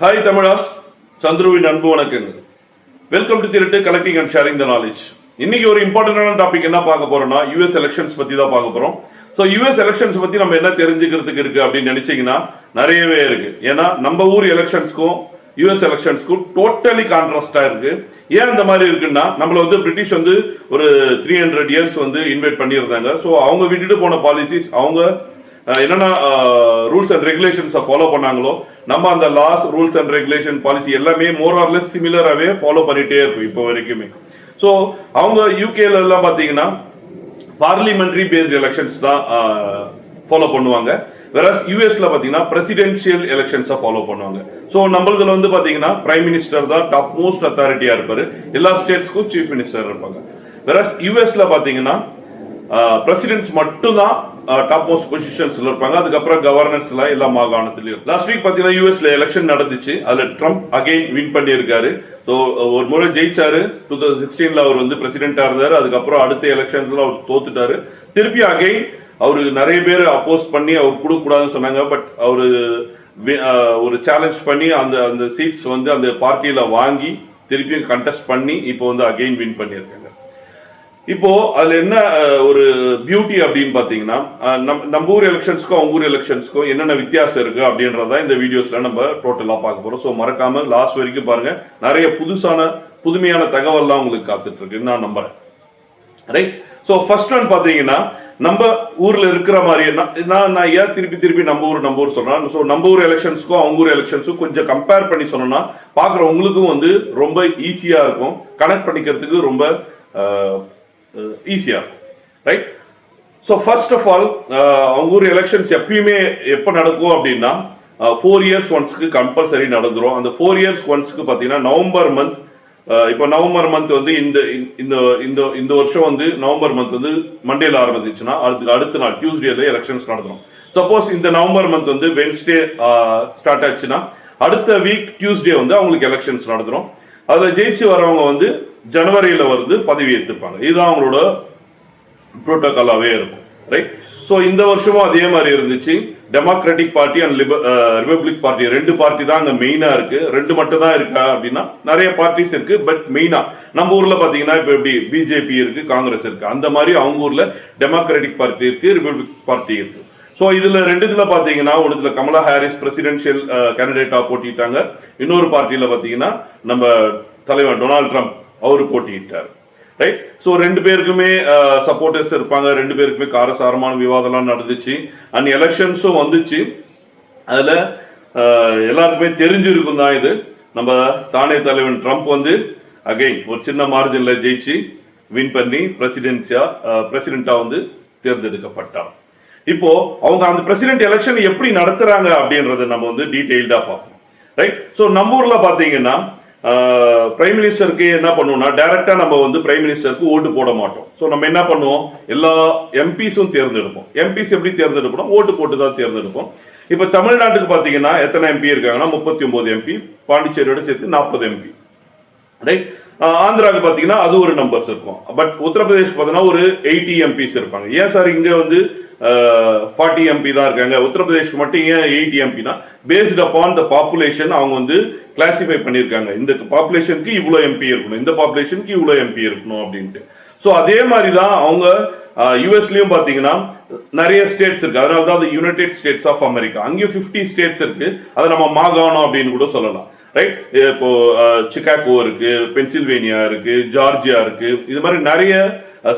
Hi Tamilas, சந்துருவின் அன்பு வணக்கங்கள். Welcome to திருட்டு collecting and sharing the knowledge. இன்னைக்கு ஒரு இம்பார்ட்டன்டான டாபிக் என்ன பார்க்க போறோம்னா யூஎஸ் எலெக்ஷன்ஸ் பத்தி தான் பார்க்க போறோம். ஸோ யூஎஸ் எலெக்ஷன்ஸ் பத்தி நம்ம என்ன தெரிஞ்சுக்கிறதுக்கு இருக்கு அப்படின்னு நினைச்சீங்கன்னா நிறையவே இருக்கு. ஏன்னா நம்ம ஊர் எலெக்ஷன்ஸ்க்கும் யூஎஸ் எலெக்ஷன்ஸ்க்கும் டோட்டலி கான்ட்ராஸ்டா இருக்கு. ஏன் இந்த மாதிரி இருக்குன்னா நம்மள வந்து பிரிட்டிஷ் வந்து ஒரு 300 இயர்ஸ் வந்து இன்வைட் பண்ணியிருந்தாங்க. ஸோ அவங்க விட்டுட்டு போன பாலிசிஸ் அவங்க என்னென்ன ரூல்ஸ் அண்ட் ரெகுலேஷன்ஸை ஃபாலோ பண்ணாங்களோ நம்ம அந்த laws rules and regulation policy எல்லாமே மோர் ஆர் லெஸ் சிமிலராகவே ஃபாலோ பண்ணிட்டே இருக்கும் இப்போ வரைக்குமே. ஸோ அவங்க யூகேல எல்லாம் பார்த்தீங்கன்னா பார்லிமெண்ட்ரி பேஸ்ட் எலெக்ஷன்ஸ் தான் ஃபாலோ பண்ணுவாங்க. வேற யூஎஸ்ல பார்த்தீங்கன்னா பிரசிடென்ஷியல் எலெக்ஷன்ஸை ஃபாலோ பண்ணுவாங்க. ஸோ நம்மளதுல வந்து பார்த்தீங்கன்னா பிரைம் மினிஸ்டர் தான் டாப் மோஸ்ட் அத்தாரிட்டியா இருப்பாரு. எல்லா ஸ்டேட்ஸ்க்கும் சீஃப் மினிஸ்டர் இருப்பாங்க. வேற யூஎஸ்ல பார்த்தீங்கன்னா பிரசிடென்ட்ஸ் மட்டும் தான் டாப் மோஸ்ட் பொசிஷன்ஸ்ல இருப்பாங்க. அதுக்கப்புறம் கவர்னர்ஸ்ல எல்லா மாகாணத்திலயும். லாஸ்ட் வீக் பாத்தீங்கன்னா யூஎஸ்ல எலெக்ஷன் நடந்துச்சு. அதுல ட்ரம்ப் அகைன் வின் பண்ணியிருக்காரு. ஸோ ஒரு முறை ஜெயிச்சாரு. 2016 அவர் வந்து பிரசிடென்டா இருந்தாரு. அதுக்கப்புறம் அடுத்த எலெக்ஷன்ஸ்ல அவர் தோத்துட்டாரு. திருப்பி அகைன் அவரு நிறைய பேர் அப்போஸ் பண்ணி அவர் கொடுக்க கூடாதுன்னு சொன்னாங்க. பட் அவரு ஒரு சேலஞ்ச் பண்ணி அந்த அந்த சீட்ஸ் வந்து அந்த பார்ட்டியில வாங்கி திருப்பியும் கண்டெஸ்ட் பண்ணி இப்போ வந்து அகைன் வின் பண்ணியிருக்காங்க. இப்போ அதுல என்ன ஒரு பியூட்டி அப்படின்னு பாத்தீங்கன்னா நம்ம ஊர் எலெக்ஷன்ஸ்க்கும் அவங்க ஊர் எலெக்ஷன்ஸ்க்கும் என்னென்ன வித்தியாசம் இருக்கு அப்படின்றத இந்த வீடியோஸ்ல நம்ம டோட்டலா பார்க்க போறோம். ஸோ மறக்காம லாஸ்ட் வரைக்கும் பாருங்க. நிறைய புதுமையான தகவல்லாம் உங்களுக்கு காத்துட்டு இருக்கு நான் நம்புறேன். ரைட். ஸோ ஃபர்ஸ்ட் ஒன் பாத்தீங்கன்னா நம்ம ஊர்ல இருக்கிற மாதிரி நான் ஏன் திருப்பி நம்ம ஊர் சொல்றேன். ஸோ நம்ம ஊர் எலெக்ஷன்ஸ்க்கும் அவங்க ஊர் எலெக்ஷன்ஸும் கொஞ்சம் கம்பேர் பண்ணி சொன்னோம்னா பாக்குறவங்களுக்கும் வந்து ரொம்ப ஈஸியா இருக்கும். கனெக்ட் பண்ணிக்கிறதுக்கு ரொம்ப ஈஸியா இருக்கும். Right. So first of all அவங்க ஊர் எலெக்ஷன்ஸ் எப்பயுமே எப்போ நடக்கும் அப்படின்னா 4 இயர்ஸ் ஒன்ஸ்க்கு கம்பல்சரி நடந்துரும். அந்த 4 இயர்ஸ் ஒன்ஸ்க்கு பார்த்தீங்கன்னா நவம்பர் மந்த். இப்போ நவம்பர் மந்த் வந்து இந்த வருஷம் வந்து நவம்பர் மந்த் வந்து மண்டேல ஆரம்பிச்சுன்னா அடுத்த நாள் டியூஸ்டேல எலெக்ஷன்ஸ் நடந்துடும். சப்போஸ் இந்த நவம்பர் மந்த் வந்து வென்ஸ்டே ஸ்டார்ட் ஆச்சுன்னா அடுத்த வீக் டியூஸ்டே வந்து அவங்களுக்கு எலெக்ஷன்ஸ் நடந்துடும். அதுல ஜெயிச்சு வரவங்க வந்து ஜனவரியில வந்து பதவி ஏற்றுப்பாங்க. இதுதான் அவங்களோட புரோட்டோகாலாவே இருக்கும். ரைட். ஸோ இந்த வருஷமும் அதே மாதிரி இருந்துச்சு. Democratic party and republic party ரெண்டு பார்ட்டி தான் அங்க மெயினா இருக்கு. ரெண்டு மட்டும் தான் இருக்கா அப்படின்னா நிறைய பார்ட்டிஸ் இருக்கு. பட் மெயினா நம்ம ஊர்ல பாத்தீங்கன்னா இப்ப எப்படி பிஜேபி இருக்கு, காங்கிரஸ் இருக்கு. அந்த மாதிரி அவங்க ஊர்ல டெமோக்ராட்டிக் பார்ட்டி இருக்கு, ரிபப்ளிக் பார்ட்டி இருக்கு. ஸோ இதுல ரெண்டுத்துல பாத்தீங்கன்னா ஒன்றுல கமலா ஹாரிஸ் பிரசிடென்ஷியல் கேண்டிடேட்டா போட்டிட்டாங்க. இன்னொரு பார்ட்டியில பாத்தீங்கன்னா நம்ம தலைவர் டொனால்ட் ட்ரம்ப் அவரு போட்டியிட்டார். ரைட். ஸோ ரெண்டு பேருக்குமே சப்போர்ட்டர்ஸ் இருப்பாங்க. ரெண்டு பேருக்குமே காரசாரமான விவாதம்லாம் நடந்துச்சு. அண்ட் எலெக்ஷன்ஸும் வந்துச்சு. அதுல எல்லாருக்குமே தெரிஞ்சிருக்கும் தான் இது. நம்ம தானே தலைவன் ட்ரம்ப் வந்து அகைன் ஒரு சின்ன மார்ஜின்ல ஜெயிச்சு வின் பண்ணி பிரசிடென்டா வந்து தேர்ந்தெடுக்கப்பட்டார். இப்போ அவங்க அந்த பிரசிடென்ட் எலெக்ஷன் எப்படி நடத்துறாங்க அப்படின்றத நம்ம வந்து டீடைல்டா பார்ப்போம். ரைட். ஸோ நம்ம ஊர்ல பாத்தீங்கன்னா பிரைம் மினிஸ்டருக்கு என்ன பண்ணுவோம்னா டைரக்டா நம்ம வந்து பிரைம் மினிஸ்டருக்கு ஓட்டு போட மாட்டோம். ஸோ நம்ம என்ன பண்ணுவோம், எல்லா எம்பிஸும் தேர்ந்தெடுப்போம். எம்பிஸ் எப்படி தேர்ந்தெடுப்போம், ஓட்டு போட்டு தான் தேர்ந்தெடுப்போம். இப்ப தமிழ்நாட்டுக்கு பாத்தீங்கன்னா எத்தனை எம்பி இருக்காங்கன்னா 39 எம்பி, பாண்டிச்சேரியோட சேர்த்து 40 எம்பி. ரைட். ஆந்திராவுக்கு பாத்தீங்கன்னா அது ஒரு நம்பர்ஸ் இருக்கும். பட் உத்தரப்பிரதேஷ் பாத்தீங்கன்னா ஒரு 80 எம்பிஸ் இருப்பாங்க. ஏன் சார் இங்க வந்து 40 எம்பி தான் இருக்காங்க, உத்தரப்பிரதேஷ்க்கு மட்டும் ஏன் 80 எம்பினா பேஸ்ட் அப்பான் த பாப்புலேஷன் அவங்க வந்து கிளாசிஃபை பண்ணியிருக்காங்க. இந்த பாப்புலேஷனுக்கு இவ்வளோ எம்பி இருக்கணும், இந்த பாப்புலேஷனுக்கு இவ்வளோ எம்பி இருக்கணும் அப்படின்ட்டு. ஸோ அதே மாதிரி தான் அவங்க யூஎஸ்லயும் பார்த்தீங்கன்னா நிறைய ஸ்டேட்ஸ் இருக்கு. அதனால தான் அது யுனைடெட் ஸ்டேட்ஸ் ஆஃப் அமெரிக்கா. அங்கேயும் 50 ஸ்டேட்ஸ் இருக்கு. அதை நம்ம மாகாணம் அப்படின்னு கூட சொல்லலாம். ரைட். இப்போ சிகாகோ இருக்கு, பென்சில்வேனியா இருக்கு, ஜார்ஜியா இருக்கு. இது மாதிரி நிறைய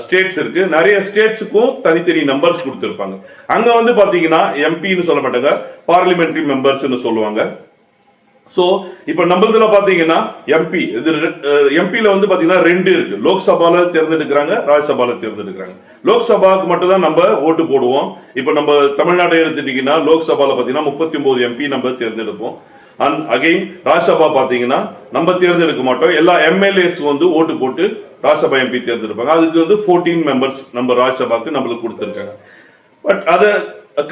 ஸ்டேட்ஸ் இருக்கு. நிறைய ஸ்டேட்ஸுக்கும் தனித்தனி நம்பர்ஸ் கொடுத்துருப்பாங்க. அங்க வந்து பாத்தீங்கன்னா எம்பின்னு சொல்ல மாட்டாங்க, பார்லிமெண்டரி மெம்பர்ஸ்ன்னு சொல்லுவாங்க. சோ இப்ப நம்மளதுல பாத்தீங்கன்னா எம்பி எம்பில வந்து பாத்தீங்கன்னா 2 இருக்கு. லோக்சபால தேர்ந்தெடுக்கிறாங்க, ராஜ்யசபால தேர்ந்தெடுக்கிறாங்க. லோக்சபாவுக்கு மட்டும் தான் நம்ம ஓட்டு போடுவோம். இப்ப நம்ம தமிழ்நாட்டை எடுத்துட்டீங்கன்னா லோக்சபால பாத்தீங்கன்னா 39 எம்பி நம்ம தேர்ந்தெடுப்போம். அண்ட் அகைன் ராஜ்யசபா பாத்தீங்கன்னா நம்ம தேர்ந்தெடுக்க மாட்டோம். எல்லா எம்எல்ஏஸ் வந்து ஓட்டு போட்டு ராஜ்யசபா எம்பி தேர்ந்தெடுப்பாங்க. அதுக்கு வந்து 14 மெம்பர்ஸ் நம்ம ராஜ்யசபாக்கு நம்மளுக்கு கொடுத்துருக்காங்க. பட் அதை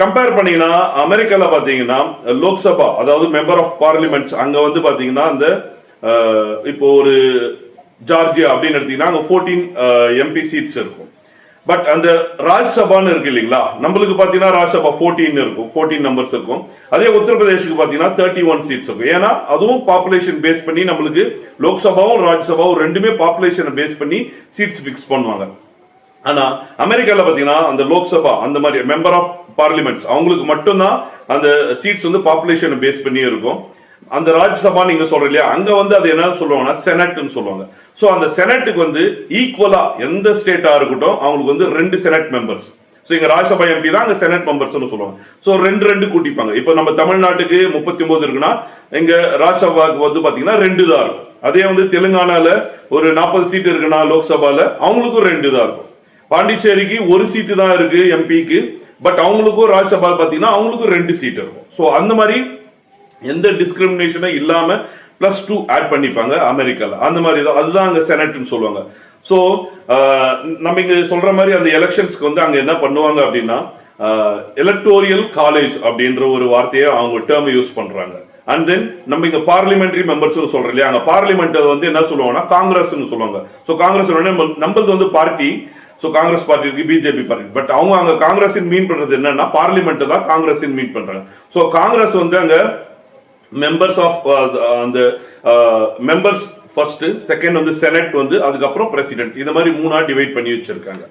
கம்பேர் பண்ணீங்கன்னா அமெரிக்கால பாத்தீங்கன்னா லோக்சபா அதாவது மெம்பர் ஆஃப் பார்லிமெண்ட் அங்க வந்து பாத்தீங்கன்னா அந்த இப்போ ஒரு ஜார்ஜியா அப்படின்னு எடுத்தீங்கன்னா அங்க 14 எம்பி சீட்ஸ் இருக்கும். பட் அந்த ராஜ்சபான்னு இருக்கு இல்லைங்களா, நம்மளுக்கு பாத்தீங்கன்னா ராஜ்சபா 14 இருக்கும், 14 நம்பர்ஸ் இருக்கும். அதே உத்தரப்பிரதேசுக்கு பாத்தீங்கன்னா 31 சீட்ஸ் இருக்கும். ஏன்னா அதுவும் பாப்புலேஷன் பேஸ் பண்ணி நம்மளுக்கு லோக்சபாவும் ராஜ்சபாவும் ரெண்டுமே பாப்புலேஷனை பேஸ் பண்ணி சீட்ஸ் பிக்ஸ் பண்ணுவாங்க. ஆனா அமெரிக்கால பாத்தீங்கன்னா அந்த லோக்சபா அந்த மாதிரி மெம்பர் ஆஃப் பார்லிமெண்ட்ஸ் அவங்களுக்கு மட்டும்தான் அந்த சீட்ஸ் வந்து பாப்புலேஷனை பேஸ் பண்ணி இருக்கும். அந்த ராஜ்சபா நீங்க சொல்ற இல்லையா, அங்க வந்து அது என்ன சொல்லுவாங்கன்னா செனட்னு சொல்லுவாங்க. சோ அந்த செனட்டுக்கு வந்து ஈக்குவலா எந்த ஸ்டேட்டா இருக்கட்டும் அவங்களுக்கு வந்து 2 செனட் மெம்பர்ஸ். சோ இங்க ராஜ்சபா எம்பி தான் அங்க செனட் மெம்பர்ஸ்னு சொல்லுவாங்க. சோ 2 கூட்டிப்பாங்க. இப்போ நம்ம தமிழ்நாட்டுக்கு 39 இருக்குன்னா இங்க ராஜ்சபாக்கு வந்து பாத்தீங்கன்னா 2 தான் இருக்கும். அதே வந்து தெலுங்கானால ஒரு 40 சீட் இருக்குன்னா லோக்சபால அவங்களுக்கும் 2 தான் இருக்கும். பாண்டிச்சேரிக்கு 1 சீட்டு தான் இருக்கு எம்பிக்கு, பட் அவங்களுக்கும் ராஜ்சபா பாத்தீங்கன்னா அவங்களுக்கும் 2 சீட் இருக்கும். சோ அந்த மாதிரி எந்த டிஸ்கிரிமினேஷனும் இல்லாம +2 ஆட் பண்ணிப்பாங்க அமெரிக்கால. அந்த மாதிரி அதுதான் அங்க செனட்னு சொல்லுவாங்க. சோ நம்ம இங்க சொல்ற மாதிரி அந்த எலெக்ஷன்ஸ்க்கு வந்து அங்க என்ன பண்ணுவாங்க அப்படின்னா எலக்டோரியல் காலேஜ் அப்படின்ற ஒரு வார்த்தையை அவங்க டேர்ம் யூஸ் பண்றாங்க. அண்ட் தென் நம்ம இங்க பார்லிமெண்டரி மெம்பர்ஸ் சொல்றோம் இல்லையா, அங்க பார்லிமெண்ட் வந்து என்ன சொல்லுவாங்கன்னா காங்கிரஸ்னு சொல்லுவாங்க. சோ காங்கிரஸ் நம்மளது வந்து பார்ட்டி. சோ காங்கிரஸ் பார்ட்டி இருக்கு, பிஜேபி பார்ட்டி. பட் அவங்க அங்க காங்கிரஸ் மீன் பண்றது என்னன்னா பார்லிமெண்ட் தான் காங்கிரஸ் மீன் பண்றாங்க. சோ காங்கிரஸ் வந்து அங்க மெம்பர்ஸ் ஆஃப் அந்த மெம்பர்ஸ் ஃபர்ஸ்ட், செகண்ட் வந்து செனட் வந்து, அதுக்கப்புறம் பிரசிடென்ட், இந்த மாதிரி 3ஆ டிவைட் பண்ணி வச்சிருக்காங்க.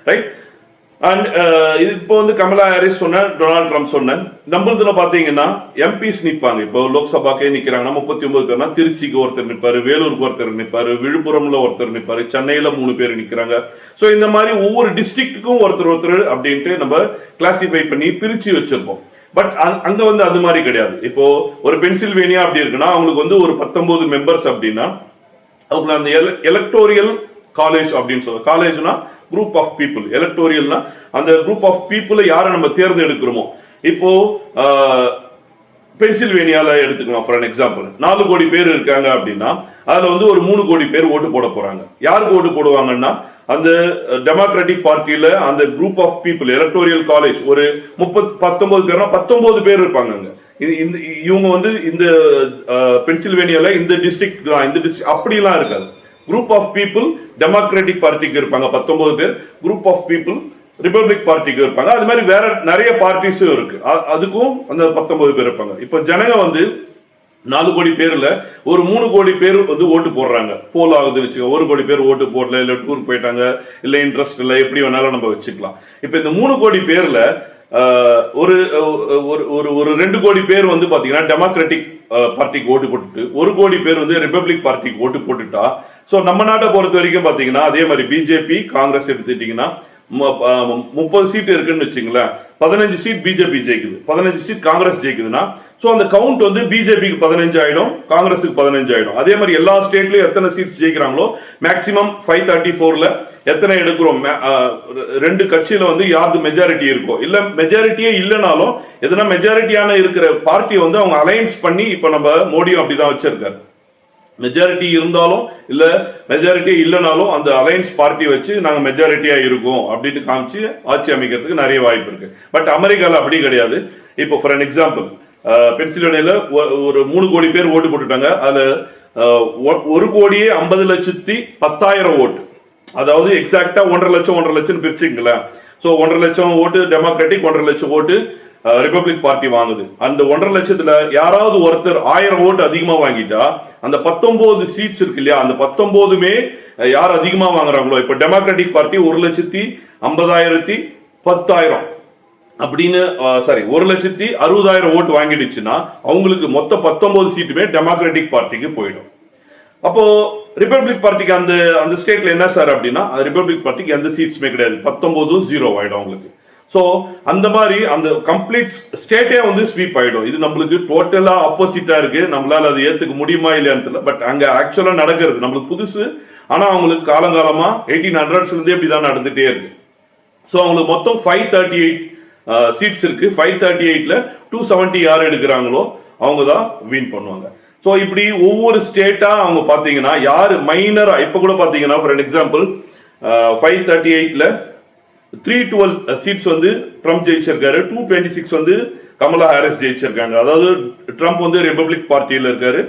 ரைட். அண்ட் இப்போ வந்து கமலா ஹாரிஸ் சொன்ன, டொனால்ட் ட்ரம்ப் சொன்ன, நம்மளதுல பாத்தீங்கன்னா எம்பிஸ் நிப்பாங்க. இப்போ லோக்சபாக்கே நிக்கிறாங்கன்னா 39 பேர்னா திருச்சிக்கு ஒருத்தர் நிப்பாரு, வேலூருக்கு ஒருத்தர் நிப்பாரு, விழுப்புரம்ல ஒருத்தர் நிப்பாரு, சென்னையில 3 பேர் நிக்கிறாங்க. சோ இந்த மாதிரி ஒவ்வொரு டிஸ்ட்ரிக்ட்டுக்கும் ஒருத்தர் அப்படின்ட்டு நம்ம கிளாசிஃபை பண்ணி பிரிச்சு வச்சிருப்போம். பட் அங்க வந்து அது மாதிரி கிடையாது. இப்போ ஒரு பென்சில்வேனியா அப்படி இருக்குன்னா அவங்களுக்கு வந்து ஒரு 19 மெம்பர்ஸ் அப்படின்னா அவங்க அந்த எலக்டோரியல் காலேஜ் அப்படின்னு சொல்லுவாங்க. காலேஜ்னா குரூப் ஆஃப் பீப்புள், எலக்டோரியல்னா அந்த குரூப் ஆஃப் பீப்புளை யாரை நம்ம தேர்ந்தெடுக்கிறோமோ. இப்போ பென்சில்வேனியால எடுத்துக்கலாம் ஃபார் எக்ஸாம்பிள், 4 கோடி பேர் இருக்காங்க அப்படின்னா அதுல வந்து ஒரு 3 கோடி பேர் ஓட்டு போட போறாங்க. யாருக்கு ஓட்டு போடுவாங்கன்னா அந்த டெமோக்ராட்டிக் பார்ட்டியில அந்த குரூப் ஆஃப் பீப்புள் எலக்டோரியல் காலேஜ் ஒரு 19 பேர்னா 19 பேர் இருப்பாங்க. இவங்க வந்து இந்த பென்சில்வேனியால இந்த டிஸ்ட்ரிக்ட் அப்படிலாம் இருக்காது. குரூப் ஆஃப் பீப்புள் டெமோக்ராட்டிக் பார்ட்டிக்கு இருப்பாங்க 19 பேர், குரூப் ஆஃப் பீப்புள் ரிபப்ளிக் பார்ட்டிக்கு இருப்பாங்க. அது மாதிரி வேற நிறைய பார்ட்டிஸும் இருக்கு, அதுக்கும் அந்த 19 பேர் இருப்பாங்க. இப்போ ஜனங்க வந்து 4 கோடி பேர்ல ஒரு 3 கோடி பேர் வந்து ஓட்டு போடுறாங்க. போல் ஆகுது வச்சுக்கோ, 1 கோடி பேர் ஓட்டு போடல, இல்ல டூர் போயிட்டாங்க, இல்ல இன்ட்ரெஸ்ட் இல்ல, எப்படி வேணாலும் நம்ம வச்சுக்கலாம். இப்ப இந்த 3 கோடி பேர்ல ஒரு ஒரு 2 கோடி பேர் வந்து பாத்தீங்கன்னா டெமோக்ராட்டிக் பார்ட்டிக்கு ஓட்டு போட்டுட்டு 1 கோடி பேர் வந்து ரிபப்ளிக் பார்ட்டிக்கு ஓட்டு போட்டுட்டா, சோ நம்ம நாட்டை பொறுத்த வரைக்கும் பாத்தீங்கன்னா அதே மாதிரி பிஜேபி காங்கிரஸ் எடுத்துட்டீங்கன்னா 30 சீட் இருக்குன்னு வச்சுங்களேன், 15 சீட் பிஜேபி ஜெயிக்குது, 15 சீட் காங்கிரஸ் ஜெயிக்குதுன்னா சோ அந்த கவுண்ட் வந்து பிஜேபிக்கு 15 ஆயிடும், காங்கிரஸுக்கு 15 ஆயிடும். அதே மாதிரி எல்லா ஸ்டேட்லயும் எத்தனை சீட்ஸ் ஜெயிக்கிறாங்களோ மேக்சிமம் 534ல எத்தனை எடுக்கிறோம், 2 கட்சியில வந்து யாருக்கு மெஜாரிட்டி இருக்கோ, இல்ல மெஜாரிட்டியே இல்லைனாலும் எதனா மெஜாரிட்டியான இருக்கிற பார்ட்டி வந்து அவங்க அலையன்ஸ் பண்ணி, இப்ப நம்ம மோடியும் அப்படிதான் வச்சிருக்காரு. மெஜாரிட்டி இருந்தாலும் இல்ல மெஜாரிட்டி இல்லைனாலும் அந்த அலையன்ஸ் பார்ட்டி வச்சு நாங்க மெஜாரிட்டியா இருக்கோம் அப்படின்னு காமிச்சு ஆட்சி அமைக்கிறதுக்கு நிறைய வாய்ப்பு இருக்கு. பட் அமெரிக்கால அப்படி கிடையாது. இப்போ ஃபார் அன் எக்ஸாம்பிள் பென்சில்வேனியால ஒரு 3 கோடி பேர் ஓட்டு போட்டுட்டாங்க. அதுல 1,50,10,000 ஓட்டு, அதாவது எக்ஸாக்டா 1,50,000 1,50,000 பிரிச்சுங்களேன். சோ 1,50,000 ஓட்டு டெமோக்ராட்டிக், 1,50,000 ஓட்டு ரிபப்ளிக் பார்ட்டி வாங்குது. அந்த 1,50,000ல யாராவது ஒருத்தர் 1000 ஓட்டு அதிகமா வாங்கிட்டா அந்த 19 சீட்ஸ் இருக்கு இல்லையா, அந்த 19மே யார் அதிகமா வாங்குறாங்களோ, இப்ப டெமோக்ராட்டிக் பார்ட்டி 1,50,10,000 அப்படின்னு 1,60,000 ஓட்டு வாங்கிடுச்சுன்னா அவங்களுக்கு மொத்த 19 சீட்டுமே டெமோக்ராட்டிக் பார்ட்டிக்கு போயிடும். அப்போ ரிபப்ளிக் பார்ட்டிக்கு அந்த ஸ்டேட்ல என்ன சார் அப்படின்னா ரிபப்ளிக் பார்ட்டிக்கு எந்த சீட்ஸுமே கிடையாது, 19-0 ஆயிடும் அவங்களுக்கு. சோ அந்த மாதிரி அந்த கம்ப்ளீட் ஸ்டேட்டே வந்து ஸ்வீப் ஆயிடும். இது நம்மளுக்கு டோட்டலா ஆப்போசிட்டா இருக்கு, நம்மளால அது ஏத்துக்க முடியுமா இல்லையான்னு தெரியல. பட் அங்க ஆக்சுவலா நடக்கிறது நம்மளுக்கு புதுசு, ஆனா அவங்களுக்கு காலங்காலமா 1800s இருந்து இப்படிதான் நடந்துட்டே இருக்கு. சோ அவங்களுக்கு மொத்தம் 538 சீட்ஸ் இருக்கு. 538ல 270 யார் எடுக்கிறாங்களோ அவங்க தான் வின் பண்ணுவாங்க. சோ இப்படி ஒவ்வொரு ஸ்டேட்டா அவங்க பாத்தீங்கன்னா யாரு மைனரா, இப்ப கூட பாத்தீங்கன்னா ஃபார் எக்ஸாம்பிள் 538ல 312 சீட்ஸ் வந்து ட்ரம்ப் ஜெயிச்சிருக்காரு, 226 வந்து கமலா ஹாரிஸ் ஜெயிச்சிருக்காங்க. அதாவது ட்ரம்ப் வந்து ரிபப்ளிக் பார்ட்டியில இருக்காரு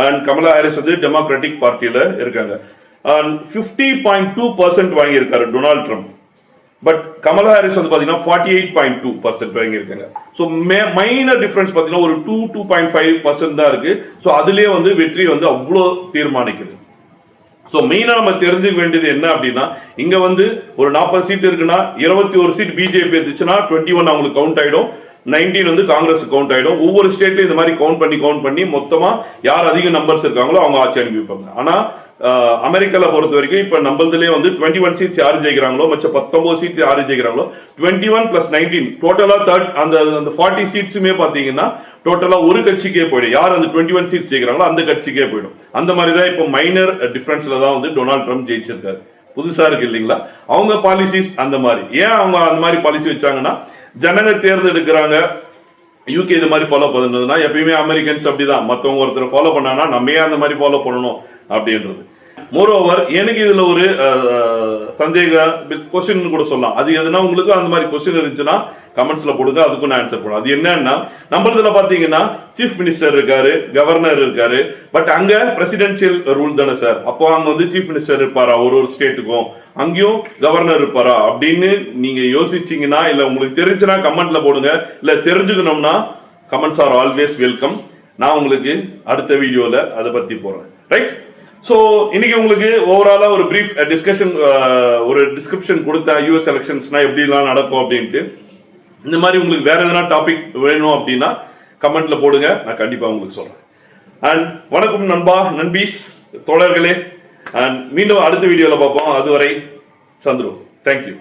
அண்ட் கமலா ஹாரிஸ் வந்து டெமோக்ராட்டிக் பார்ட்டியில இருக்காங்க. 50.2% வாங்கி இருக்காரு Donald Trump. But Kamala Harris வந்து பாத்தீங்கன்னா 48.2% வாங்கியிருக்காங்க. ஸோ மைனர் டிஃபரன்ஸ் பாத்தீங்கன்னா ஒரு 2.5% தான் இருக்கு. ஸோ அதுலயே வந்து வெற்றி வந்து அவ்வளோ தீர்மானிக்குது. ஸோ மெயினா நம்ம தெரிஞ்சுக்க வேண்டியது என்ன அப்படின்னா, இங்க வந்து ஒரு 40 சீட் இருக்குன்னா 21 சீட் பிஜேபி இருந்துச்சுன்னா 21 அவங்களுக்கு கவுண்ட் ஆயிடும், 19 வந்து காங்கிரஸ் கவுண்ட் ஆயிடும். ஒவ்வொரு ஸ்டேட்லயும் இந்த மாதிரி கவுண்ட் பண்ணி மொத்தமா யார் அதிக நம்பர்ஸ் இருக்காங்களோ அவங்க ஆட்சி அனுப்பிப்பாங்க. ஆனா அமெரிக்கால பொறுத்த வரைக்கும் இப்ப நம்மளதுலயே வந்து 21 சீட்ஸ் யாரு ஜெயிக்கிறாங்களோ, மற்ற 19 சீட்ஸ் யாரு ஜெயிக்கிறாங்களோ, 21 + 19 டோட்டலா அந்த 40 சீட்ஸுமே பாத்தீங்கன்னா டோட்டலா ஒரு கட்சிக்கே போயிடும். யார் அந்த 21 சீட்ஸ் ஜெயிக்கிறாங்களோ அந்த கட்சிக்கே போயிடும். அந்த மாதிரி தான் இப்போ மைனர் டிஃபரன்ஸ்ல தான் வந்து டொனால்ட் ட்ரம்ப் ஜெயிச்சிருக்காரு. புதுசா இருக்கு இல்லைங்களா? அவங்க பாலிசிஸ் அந்த மாதிரி. ஏன் அவங்க அந்த மாதிரி பாலிசி வச்சாங்கன்னா, ஜனங்க தேர்ந்தெடுக்கிறாங்க. யூகே இது மாதிரி ஃபாலோ பண்ணுறதுனா எப்பயுமே அமெரிக்கன்ஸ் அப்படிதான், மற்றவங்க ஒருத்தர் ஃபாலோ பண்ணாங்கன்னா நம்ம ஏன் அந்த மாதிரி ஃபாலோ பண்ணணும் அப்படின்றது. மோரோவர் எனக்கு இதுல ஒரு சந்தேக கொஸ்டின் கூட சொல்லலாம். அது எதுனா உங்களுக்கு அந்த மாதிரி கொஸ்டின் இருந்துச்சுன்னா கமெண்ட்ஸ்ல போடுங்க, அதுக்கும் நான் ஆன்சர் பண்ணுவேன். அது என்னன்னா, நம்மளதுல பாத்தீங்கன்னா சீஃப் மினிஸ்டர் இருக்காரு, கவர்னர் இருக்காரு. பட் அங்க பிரசிடென்சியல் ரூல் தானே சார். அப்போ அங்க வந்து சீஃப் மினிஸ்டர் இருப்பாரா ஒரு ஸ்டேட்டுக்கும், அங்கேயும் கவர்னர் இருப்பாரா அப்படின்னு நீங்க யோசிச்சீங்கன்னா, இல்ல உங்களுக்கு தெரிஞ்சுன்னா கமெண்ட்ல போடுங்க. இல்ல தெரிஞ்சுக்கணும்னா கமெண்ட்ஸ் ஆர் ஆல்வேஸ் வெல்கம். நான் உங்களுக்கு அடுத்த வீடியோல அதை பத்தி போறேன். ரைட்? ஸோ இன்னைக்கு உங்களுக்கு ஓவராலா ஒரு பிரீஃப் டிஸ்கஷன், ஒரு டிஸ்கிரிப்ஷன் கொடுத்தேன் யூஎஸ் எலெக்ஷன்ஸ்னா எப்படிலாம் நடக்கும் அப்படின்ட்டு. இந்த மாதிரி உங்களுக்கு வேற எதனா டாபிக் வேணும் அப்படின்னா கமெண்ட்ல போடுங்க, நான் கண்டிப்பா உங்களுக்கு சொல்றேன். அண்ட் வணக்கம் நண்பா, நண்பீஸ், தோழர்களே. அண்ட் மீண்டும் அடுத்த வீடியோல பார்ப்போம். அதுவரை சந்துரு, தேங்க்யூ.